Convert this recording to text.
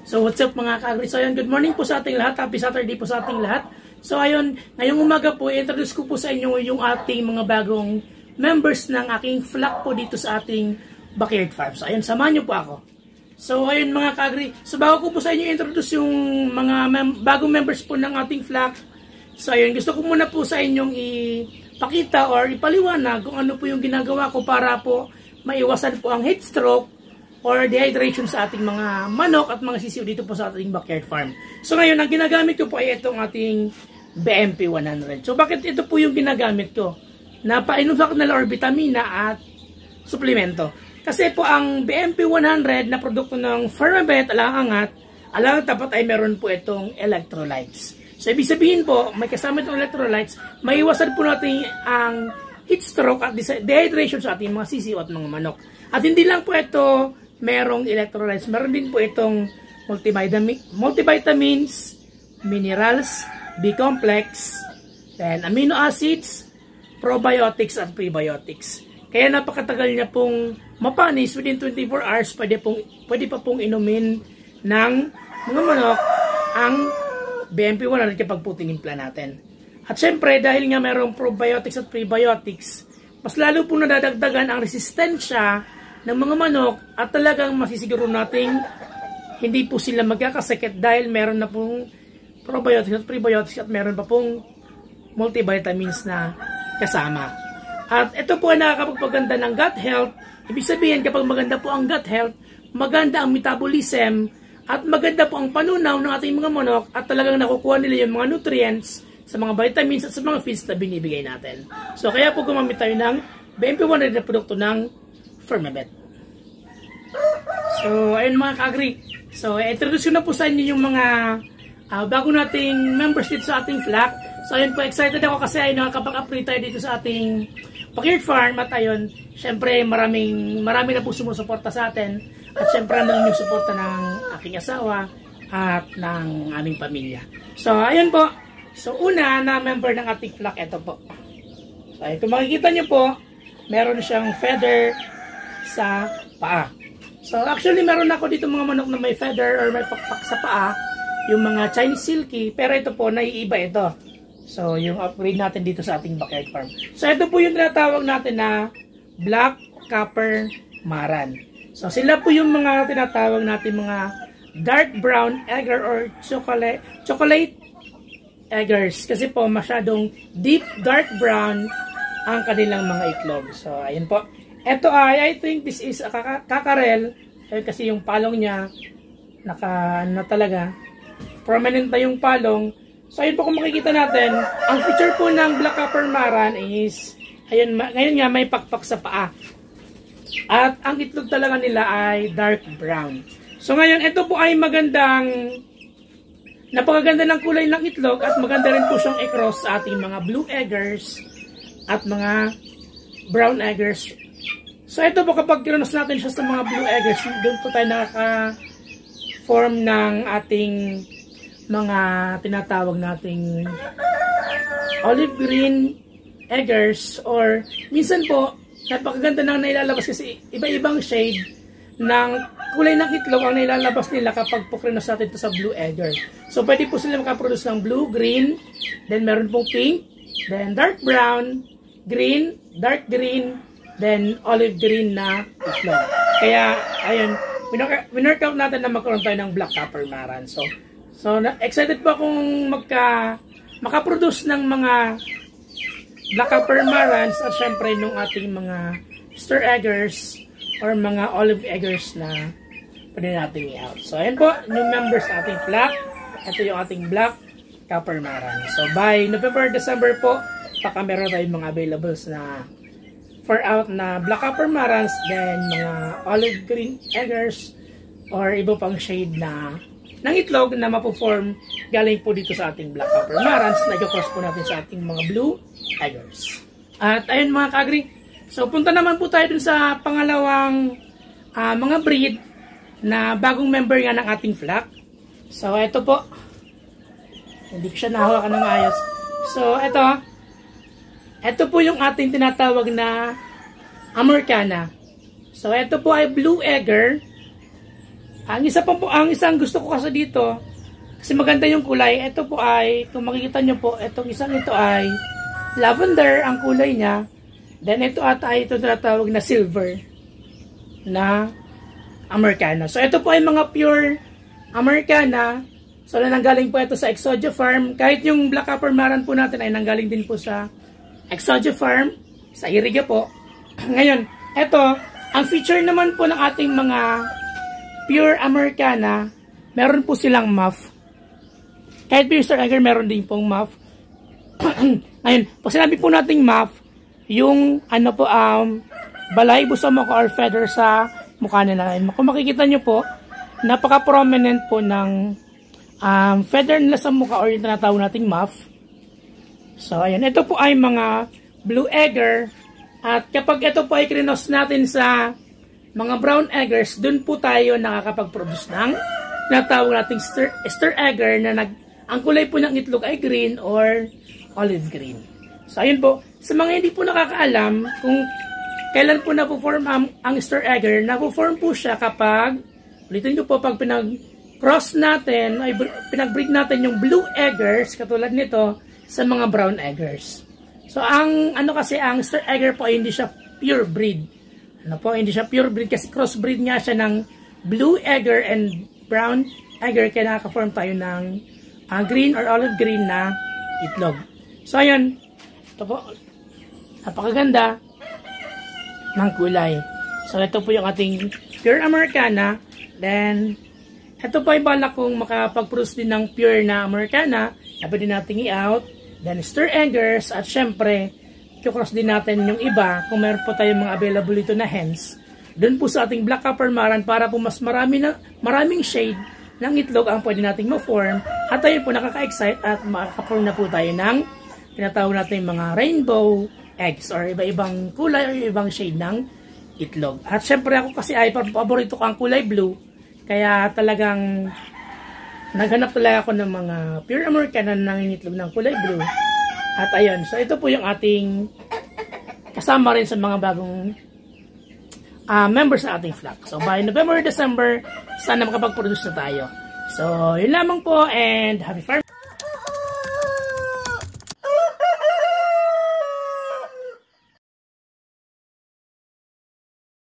So what's up mga ka-agri? So ayun, good morning po sa ating lahat. Happy Saturday po sa ating lahat. So ayun, ngayong umaga po, introduce ko po sa inyo yung ating mga bagong members ng aking flock po dito sa ating backyard farm. So ayun, samahan nyo po ako. So ayun mga ka-agri, so bago ko po sa inyo introduce yung mga bagong members po ng ating flock. So ayun, gusto ko muna po sa inyong ipakita or ipaliwanag kung ano po yung ginagawa ko para po maiwasan po ang heat stroke or dehydration sa ating mga manok at mga sisiw dito po sa ating backyard farm. So ngayon, ang ginagamit ko po ay itong ating BMP 100. So bakit ito po yung ginagamit ko? Napainusak na or vitamina at suplemento. Kasi po ang BMP 100 na produkto ng Fermabet, alang-angat dapat ay meron po itong electrolytes. So ibig sabihin po, may kasama itong electrolytes, maiwasan po natin ang heat stroke at dehydration sa ating mga sisiw at mga manok. At hindi lang po ito merong electrolytes, meron din po itong multivitamins, minerals, B-complex, then amino acids, probiotics at prebiotics. Kaya napakatagal niya pong mapanis, within 24 hours pwede pa pong inumin ng mga manok ang BMP 100 kapag po tinimpla natin. At syempre, dahil nga merong probiotics at prebiotics, mas lalo po nadadagdagan ang resistensya ng mga manok at talagang masisiguro nating hindi po sila magkakasakit dahil meron na pong probiotics at prebiotics at meron pa pong multivitamins na kasama. At ito po ay nakakapagpaganda ng gut health. Ibig sabihin, kapag maganda po ang gut health, maganda ang metabolism at maganda po ang panunaw ng ating mga manok at talagang nakukuha nila yung mga nutrients sa mga vitamins at sa mga feeds na binibigay natin. So kaya po gumamit tayo ng BMP 100 na produkto ng Fermabet. So ayun mga ka-agri. So introduce ko na po sa inyo yung mga bago nating members dito sa ating flock. So ayun po, excited ako kasi ay nakakapag-upgrade tayo dito sa ating backyard farm. At ayun, syempre marami na po sumusuporta sa atin. At syempre nandun yung suporta ng aking asawa at ng aming pamilya. So ayun po. So una na member ng ating flock, ito po. So ayun, kung makikita nyo po, meron siyang feather sa paa. So actually meron ako dito mga manok na may feather or may pakpak sa paa, yung mga Chinese silky, pero ito po naiiba ito. So yung upgrade natin dito sa ating backyard farm. So ito po yung tinatawag natin na Black Copper Maran. So sila po yung mga tinatawag natin mga dark brown egger or chocolate eggers, kasi po masyadong deep dark brown ang kanilang mga itlog. So ayun po. Ito ay, I think this is a kakarel, kasi yung palong niya na talaga prominent na yung palong. So ayun po, kung makikita natin, ang feature po ng Black Copper Maran is ayun, ngayon nga may pakpak sa paa. At ang itlog talaga nila ay dark brown. So ngayon, ito po ay napakaganda ng kulay ng itlog at maganda rin po siyang i-cross sa ating mga blue eggers at mga brown eggers. So ito po, kapag kinunos natin siya sa mga blue eggers, doon po tayo nakaka-form ng ating mga tinatawag nating olive green eggers, or minsan po, napakaganda nang nailalabas kasi iba-ibang shade ng kulay ng itlog ang nailalabas nila kapag po kinunos natin ito sa blue egger. So pwede po sila makaproduce ng blue, green, then meron pong pink, then dark brown, green, dark green, then olive green na itlog. Kaya, ayun, winworkout natin na magkaroon tayo ng Black Copper Maran. So excited po akong makaproduce ng mga Black Copper Marans at syempre nung ating mga stir eggers or mga olive eggers na pwede natin i-out. So, ayun po, new members sa ating flock. Ito yung ating Black Copper Maran. So, by November, December po, baka meron tayong mga availables na for out na Black Copper Marans, then mga olive green eggers or iba pang shade ng itlog na mapuform galing po dito sa ating Black Copper Marans na i-cross po natin sa ating mga blue eggers. At ayun mga ka-agri, so punta naman po tayo dun sa pangalawang mga breed na bagong member nga ng ating flock. So ito po, hindi ko siya nahawakan ng ayos. So ito po yung ating tinatawag na Americana. So ito po ay blue egger Ang isang gusto ko kasi dito, kasi maganda yung kulay. Ito po ay, kung makikita nyo po, itong isang ito ay lavender ang kulay niya. Then ito ay ito tinatawag na silver na Americana. So ito po ay mga pure Americana. So nanggaling po ito sa Exodia Farm. Kahit yung Black Appermaran po natin ay nanggaling din po sa Exodia Farm, sa Iriga po. Ngayon, ito, ang feature naman po ng ating mga pure Americana, meron po silang muff. Kahit pure Star Egger, meron din pong muff. Ngayon, pag sinabi po nating muff, yung ano po, balahibo sa mukha or feather sa mukha nila. Kung makikita nyo po, napaka-prominent po ng feather nila sa mukha or yung tinatawag nating muff. So, ayan. Ito po ay mga blue egger. At kapag ito po ay krinos natin sa mga brown eggers, dun po tayo nakakapag-produce ng tinatawag nating star egger na ang kulay po ng itlog ay green or olive green. So, ayun po. Sa mga hindi po nakakaalam kung kailan po na-form ang star egger, na-form po siya kapag, ulitin ko po, pag pinag-cross natin, ay pinag-breed natin yung blue eggers, katulad nito, sa mga brown eggers. So, ang star egger po ay hindi siya pure breed. Hindi siya pure breed kasi crossbreed nga siya ng blue egger and brown egger, kaya nakaka-form tayo ng green or olive green na itlog. So, ayun. Ito po. Napakaganda ng kulay. So, ito po yung ating pure Americana. Then, ito po ay balak kong makapag-produce din ng pure na Americana. Pwede natin i-out. Then, star eggers. At syempre, i-cross din natin yung iba kung meron po tayong mga available ito na hens. Doon po sa ating Black Appermaran para po mas maraming shade ng itlog ang pwede nating ma-form. At ayun po, nakaka-excite at makaka-form na po tayo ng tinatawag natin mga rainbow eggs or iba-ibang kulay or ibang shade ng itlog. At syempre ako kasi ay paborito ko ang kulay blue. Kaya talagang naghanap talaga ako ng mga pure Americana na nangingitlog ng kulay blue. At ayun, so ito po yung ating kasama rin sa mga bagong members sa ating flock. So by November, December, sana makapag-produce na tayo. So yun lamang po and happy farming!